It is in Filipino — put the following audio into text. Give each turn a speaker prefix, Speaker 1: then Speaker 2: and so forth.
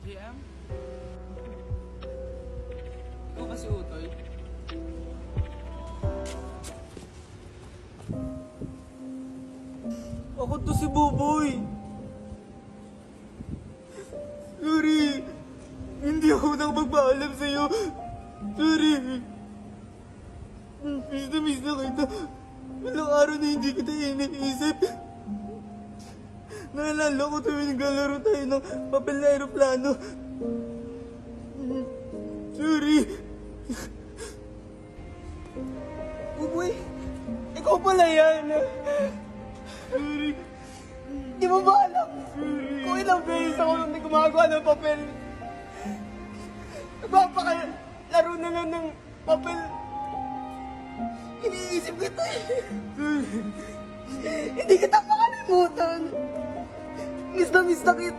Speaker 1: JM? Ikaw ba si Utoy?
Speaker 2: Ako to si Buboy. Sorry. Hindi ako nakapagpaalam sa'yo. Sorry. Miss na kita. Walang araw na hindi kita iniisip. Naalala ko tuwing naglalaro tayo ng papel na aeroplano. Sorry.
Speaker 3: Buboy, ikaw pala yan.
Speaker 2: Sorry.
Speaker 3: Di mo ba alam kung ilang beses ako nung gumagawa ng papel? Nagpapakalaro na lang ng papel. Iniisip kita eh. Hindi kita makalimutan. Miss na kita.